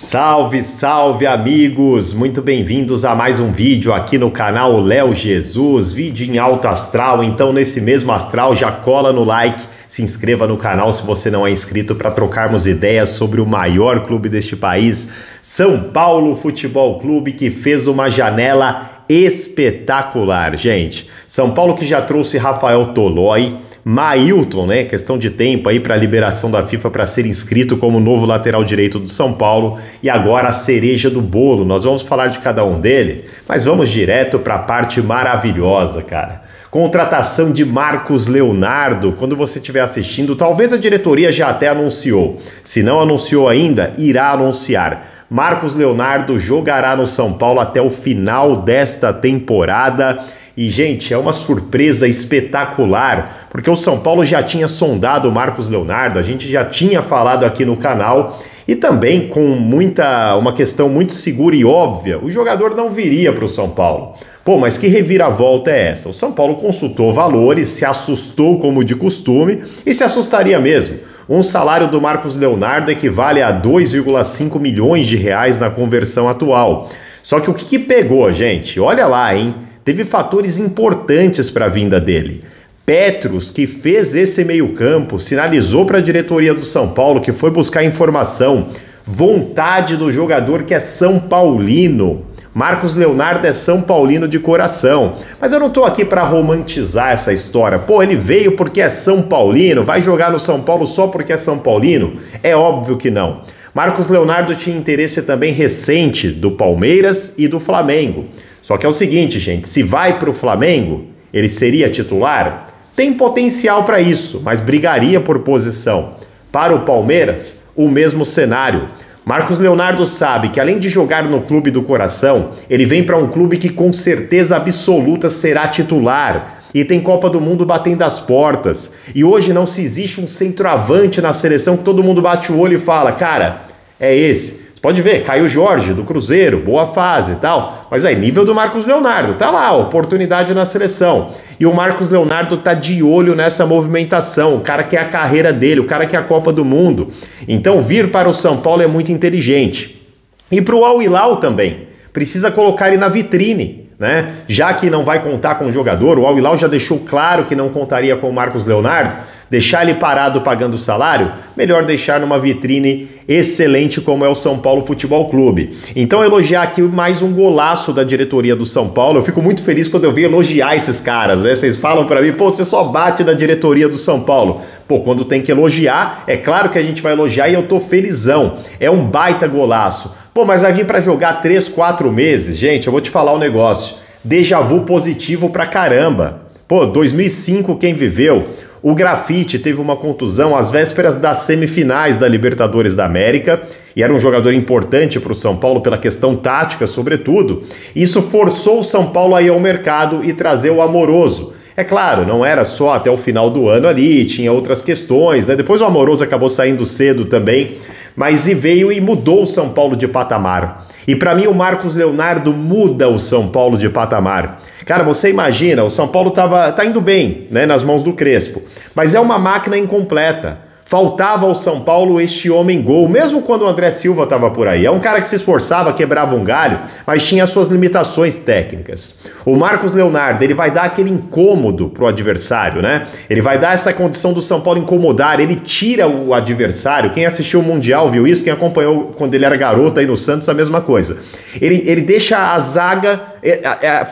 Salve, salve amigos! Muito bem-vindos a mais um vídeo aqui no canal Léo Jesus, vídeo em alto astral. Então nesse mesmo astral já cola no like, se inscreva no canal se você não é inscrito para trocarmos ideias sobre o maior clube deste país, São Paulo Futebol Clube, que fez uma janela espetacular, gente. São Paulo que já trouxe Rafael Tolói, Mailton, né? Questão de tempo aí para a liberação da FIFA para ser inscrito como novo lateral direito do São Paulo. E agora a cereja do bolo. Nós vamos falar de cada um deles, mas vamos direto para a parte maravilhosa, cara. Contratação de Marcos Leonardo. Quando você estiver assistindo, talvez a diretoria já até anunciou. Se não anunciou ainda, irá anunciar. Marcos Leonardo jogará no São Paulo até o final desta temporada. E, gente, é uma surpresa espetacular, porque o São Paulo já tinha sondado o Marcos Leonardo, a gente já tinha falado aqui no canal, e também com uma questão muito segura e óbvia, o jogador não viria para o São Paulo. Pô, mas que reviravolta é essa? O São Paulo consultou valores, se assustou como de costume, e se assustaria mesmo. Um salário do Marcos Leonardo equivale a 2,5 milhões de reais na conversão atual. Só que o que pegou, gente? Olha lá, hein? Teve fatores importantes para a vinda dele. Petros, que fez esse meio-campo, sinalizou para a diretoria do São Paulo que foi buscar informação, vontade do jogador que é São Paulino. Marcos Leonardo é São Paulino de coração. Mas eu não tô aqui para romantizar essa história. Pô, ele veio porque é São Paulino, vai jogar no São Paulo só porque é São Paulino? É óbvio que não. Marcos Leonardo tinha interesse também recente do Palmeiras e do Flamengo. Só que é o seguinte, gente, se vai para o Flamengo, ele seria titular? Tem potencial para isso, mas brigaria por posição. Para o Palmeiras, o mesmo cenário. Marcos Leonardo sabe que além de jogar no clube do coração, ele vem para um clube que com certeza absoluta será titular. E tem Copa do Mundo batendo as portas. E hoje não se existe um centroavante na seleção que todo mundo bate o olho e fala, cara, é esse. Pode ver, Caio Jorge, do Cruzeiro, boa fase e tal, mas aí, nível do Marcos Leonardo, tá lá, oportunidade na seleção. E o Marcos Leonardo tá de olho nessa movimentação, o cara quer a carreira dele, o cara quer a Copa do Mundo. Então, vir para o São Paulo é muito inteligente. E para o Al Hilal também, precisa colocar ele na vitrine, né? Já que não vai contar com o jogador, o Al Hilal já deixou claro que não contaria com o Marcos Leonardo. Deixar ele parado pagando salário, melhor deixar numa vitrine excelente como é o São Paulo Futebol Clube. Então elogiar aqui mais um golaço da diretoria do São Paulo. Eu fico muito feliz quando eu vejo elogiar esses caras, né? Vocês falam pra mim, pô, você só bate na diretoria do São Paulo. Pô, quando tem que elogiar, é claro que a gente vai elogiar e eu tô felizão. É um baita golaço. Pô, mas vai vir pra jogar 3, 4 meses? Gente, eu vou te falar um negócio. Déjà vu positivo pra caramba. Pô, 2005 quem viveu? O Grafite teve uma contusão às vésperas das semifinais da Libertadores da América e era um jogador importante para o São Paulo pela questão tática, sobretudo. Isso forçou o São Paulo a ir ao mercado e trazer o Amoroso. É claro, não era só até o final do ano ali, tinha outras questões, né? Depois o Amoroso acabou saindo cedo também, mas veio e mudou o São Paulo de patamar. E para mim o Marcos Leonardo muda o São Paulo de patamar. Cara, você imagina, o São Paulo tá indo bem, né, nas mãos do Crespo, mas é uma máquina incompleta. Faltava ao São Paulo este homem-gol, mesmo quando o André Silva estava por aí. É um cara que se esforçava, quebrava um galho, mas tinha suas limitações técnicas. O Marcos Leonardo, ele vai dar aquele incômodo pro adversário, né? Ele vai dar essa condição do São Paulo incomodar, ele tira o adversário. Quem assistiu o Mundial viu isso, quem acompanhou quando ele era garoto aí no Santos, a mesma coisa. Ele deixa a zaga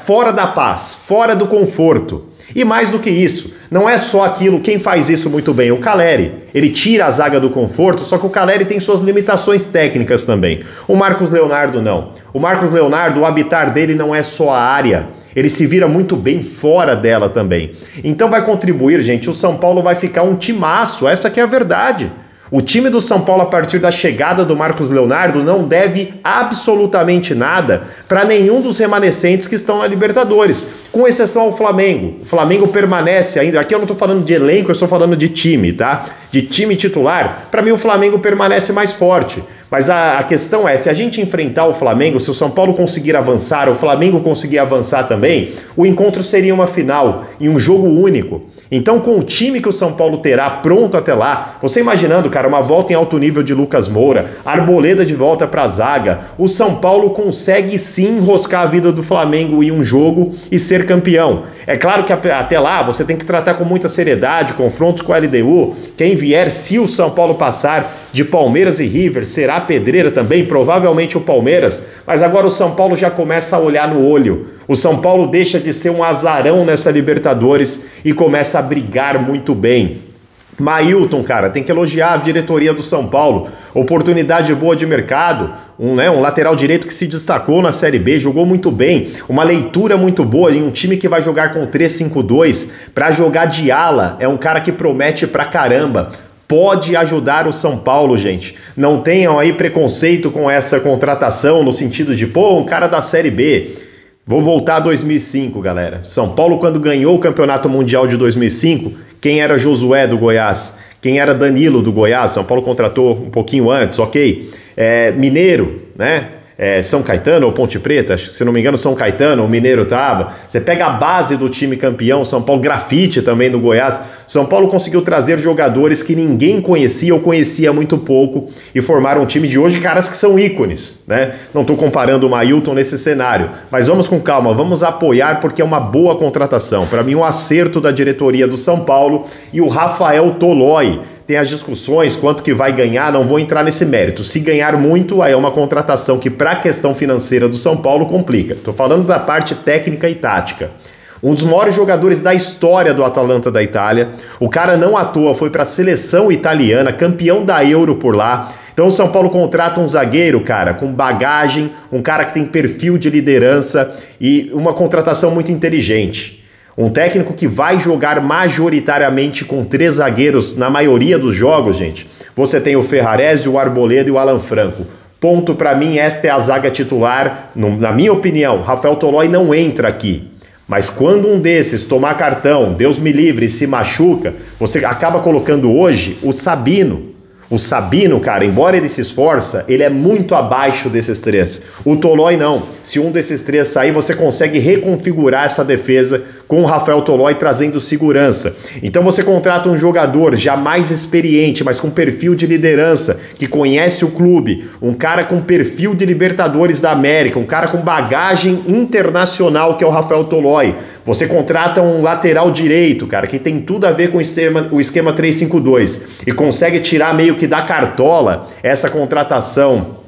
fora da paz, fora do conforto. E mais do que isso, não é só aquilo, quem faz isso muito bem? O Caleri. Ele tira a zaga do conforto, só que o Caleri tem suas limitações técnicas também. O Marcos Leonardo não. O Marcos Leonardo, o habitar dele não é só a área. Ele se vira muito bem fora dela também. Então vai contribuir, gente, o São Paulo vai ficar um timaço, essa que é a verdade. O time do São Paulo, a partir da chegada do Marcos Leonardo, não deve absolutamente nada para nenhum dos remanescentes que estão na Libertadores, com exceção ao Flamengo. O Flamengo permanece ainda, aqui eu não estou falando de elenco, eu estou falando de time, tá? de time titular, para mim o Flamengo permanece mais forte. Mas a questão é, se a gente enfrentar o Flamengo, se o São Paulo conseguir avançar, o Flamengo conseguir avançar também, o encontro seria uma final e um jogo único. Então, com o time que o São Paulo terá pronto até lá, você imaginando, cara, uma volta em alto nível de Lucas Moura, Arboleda de volta para a zaga, o São Paulo consegue sim enroscar a vida do Flamengo em um jogo e ser campeão. É claro que até lá você tem que tratar com muita seriedade, confrontos com a LDU, quem vier, se o São Paulo passar de Palmeiras e River, será pedreira também, provavelmente o Palmeiras, mas agora o São Paulo já começa a olhar no olho. O São Paulo deixa de ser um azarão nessa Libertadores e começa a brigar muito bem. Mailton, cara, tem que elogiar a diretoria do São Paulo. Oportunidade boa de mercado, um lateral direito que se destacou na Série B, jogou muito bem, uma leitura muito boa em um time que vai jogar com 3-5-2 para jogar de ala. É um cara que promete pra caramba. Pode ajudar o São Paulo, gente. Não tenham aí preconceito com essa contratação no sentido de, pô, um cara da Série B. Vou voltar a 2005, galera. São Paulo, quando ganhou o Campeonato Mundial de 2005, quem era Josué do Goiás? Quem era Danilo do Goiás? São Paulo contratou um pouquinho antes, ok. Mineiro, né? São Caetano ou Ponte Preta, se não me engano São Caetano, o Mineiro tava. Você pega a base do time campeão, São Paulo, Grafite também do Goiás. São Paulo conseguiu trazer jogadores que ninguém conhecia ou conhecia muito pouco e formaram um time de hoje, caras que são ícones, né? Não estou comparando o Mailton nesse cenário, mas vamos com calma, vamos apoiar porque é uma boa contratação. Para mim, um acerto da diretoria do São Paulo. E o Rafael Tolói, tem as discussões, quanto que vai ganhar, não vou entrar nesse mérito. Se ganhar muito, aí é uma contratação que para a questão financeira do São Paulo complica. Estou falando da parte técnica e tática. Um dos maiores jogadores da história do Atalanta da Itália. O cara não à toa foi para a seleção italiana, campeão da Euro por lá. Então o São Paulo contrata um zagueiro, cara, com bagagem, um cara que tem perfil de liderança e uma contratação muito inteligente. Um técnico que vai jogar majoritariamente com 3 zagueiros na maioria dos jogos, gente. Você tem o Ferrarese, o Arboleda e o Alan Franco. Ponto para mim, esta é a zaga titular. Na minha opinião, Rafael Tolói não entra aqui. Mas quando um desses tomar cartão, Deus me livre, se machuca, você acaba colocando hoje o Sabino. O Sabino, cara, embora ele se esforça, ele é muito abaixo desses 3. O Tolói não. Se um desses 3 sair, você consegue reconfigurar essa defesa com o Rafael Tolói trazendo segurança. Então você contrata um jogador já mais experiente, mas com perfil de liderança, que conhece o clube, um cara com perfil de Libertadores da América, um cara com bagagem internacional, que é o Rafael Tolói. Você contrata um lateral direito, cara, que tem tudo a ver com o esquema 3-5-2 e consegue tirar meio que da cartola essa contratação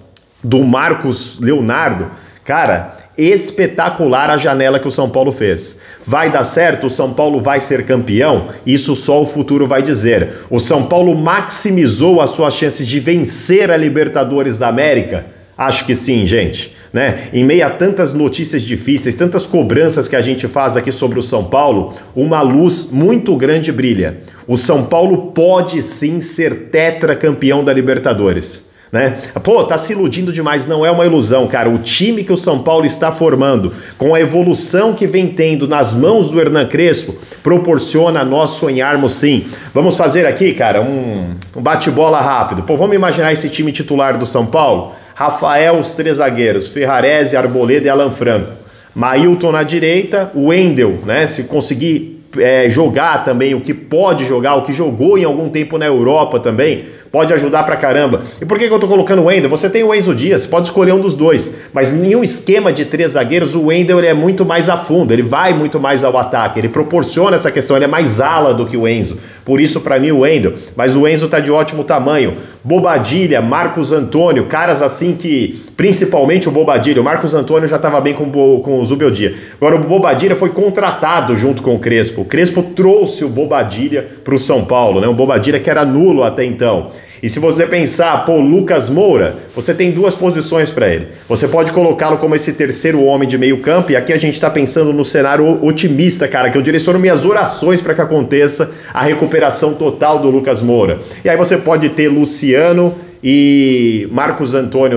do Marcos Leonardo. Cara, espetacular a janela que o São Paulo fez. Vai dar certo? O São Paulo vai ser campeão? Isso só o futuro vai dizer. O São Paulo maximizou as suas chances de vencer a Libertadores da América? Acho que sim, gente. Né? Em meio a tantas notícias difíceis, tantas cobranças que a gente faz aqui sobre o São Paulo, uma luz muito grande brilha. O São Paulo pode sim ser tetracampeão da Libertadores. Né? Pô, tá se iludindo demais, não é uma ilusão, cara. O time que o São Paulo está formando, com a evolução que vem tendo nas mãos do Hernan Crespo, proporciona a nós sonharmos sim. Vamos fazer aqui, cara, um bate-bola rápido. Pô, vamos imaginar esse time titular do São Paulo? Rafael, os 3 zagueiros, Ferrarese, Arboleda e Alan Franco. Mailton na direita, o Wendel, né? Se conseguir jogar também o que pode jogar, o que jogou em algum tempo na Europa também, pode ajudar pra caramba. E por que eu tô colocando o Wendel? Você tem o Enzo Dias, pode escolher um dos dois, mas em um esquema de 3 zagueiros, o Wendel é muito mais a fundo, ele vai muito mais ao ataque, ele proporciona essa questão, ele é mais ala do que o Enzo. Por isso, para mim, o Wendel. Mas o Enzo tá de ótimo tamanho. Bobadilha, Marcos Antônio, caras assim que, principalmente o Bobadilha, o Marcos Antônio já estava bem com o Zubeldia. Agora o Bobadilha foi contratado junto com o Crespo. O Crespo trouxe o Bobadilha para o São Paulo, né? O Bobadilha que era nulo até então. E se você pensar, pô, Lucas Moura, você tem 2 posições para ele. Você pode colocá-lo como esse terceiro homem de meio campo, e aqui a gente está pensando no cenário otimista, cara, que eu direciono minhas orações para que aconteça a recuperação total do Lucas Moura. E aí você pode ter Luciano e Marcos Leonardo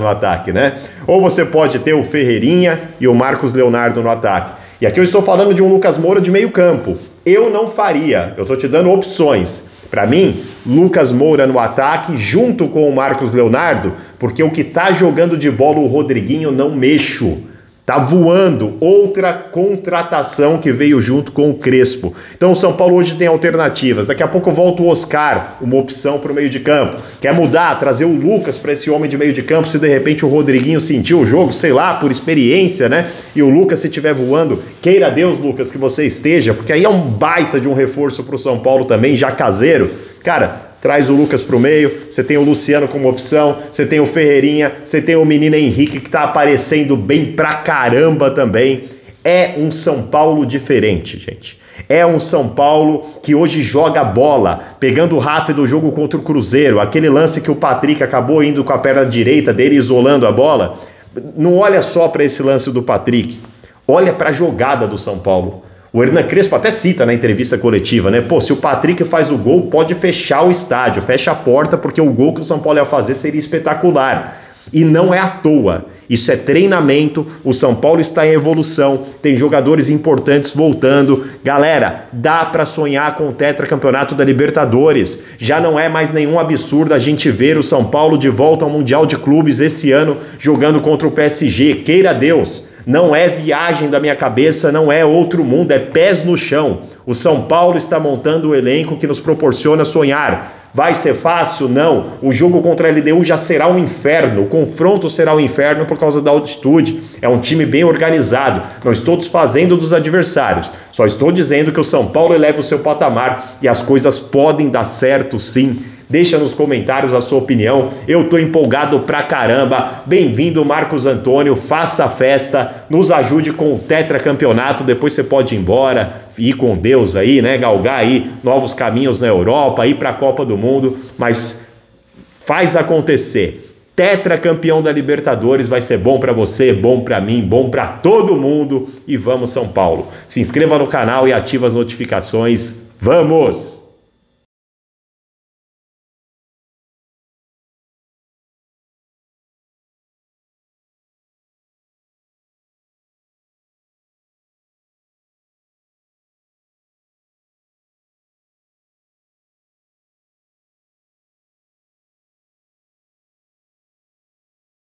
no ataque, né? Ou você pode ter o Ferreirinha e o Marcos Leonardo no ataque. E aqui eu estou falando de um Lucas Moura de meio campo. Eu não faria, eu tô te dando opções. Para mim, Lucas Moura no ataque, junto com o Marcos Leonardo, porque o que tá jogando de bola o Rodriguinho não mexo. Tá voando, outra contratação que veio junto com o Crespo. Então o São Paulo hoje tem alternativas. Daqui a pouco volta o Oscar, uma opção para o meio de campo. Quer mudar, trazer o Lucas para esse homem de meio de campo, se de repente o Rodriguinho sentiu o jogo, sei lá, por experiência, né? E o Lucas, se estiver voando, queira Deus, Lucas, que você esteja, porque aí é um baita de um reforço para o São Paulo também, já caseiro. Cara, traz o Lucas pro meio, você tem o Luciano como opção, você tem o Ferreirinha, você tem o menino Henrique que tá aparecendo bem pra caramba também. É um São Paulo diferente, gente. É um São Paulo que hoje joga bola, pegando rápido o jogo contra o Cruzeiro, aquele lance que o Patrick acabou indo com a perna direita dele, isolando a bola. Não olha só para esse lance do Patrick, olha para a jogada do São Paulo. O Hernan Crespo até cita na entrevista coletiva, né? Pô, se o Patrick faz o gol, pode fechar o estádio, fecha a porta, porque o gol que o São Paulo ia fazer seria espetacular. E não é à toa. Isso é treinamento, o São Paulo está em evolução, tem jogadores importantes voltando. Galera, dá para sonhar com o tetracampeonato da Libertadores. Já não é mais nenhum absurdo a gente ver o São Paulo de volta ao Mundial de Clubes esse ano, jogando contra o PSG. Queira Deus. Não é viagem da minha cabeça, não é outro mundo, é pés no chão. O São Paulo está montando o elenco que nos proporciona sonhar. Vai ser fácil? Não. O jogo contra a LDU já será um inferno, o confronto será um inferno por causa da altitude. É um time bem organizado, não estou desfazendo dos adversários, só estou dizendo que o São Paulo eleva o seu patamar e as coisas podem dar certo sim. Deixa nos comentários a sua opinião, eu tô empolgado pra caramba. Bem-vindo, Marcos Antônio, faça a festa, nos ajude com o tetracampeonato, depois você pode ir embora, ir com Deus aí, né, galgar aí novos caminhos na Europa, ir pra Copa do Mundo, mas faz acontecer. Tetracampeão da Libertadores vai ser bom pra você, bom pra mim, bom pra todo mundo e vamos São Paulo. Se inscreva no canal e ative as notificações, vamos!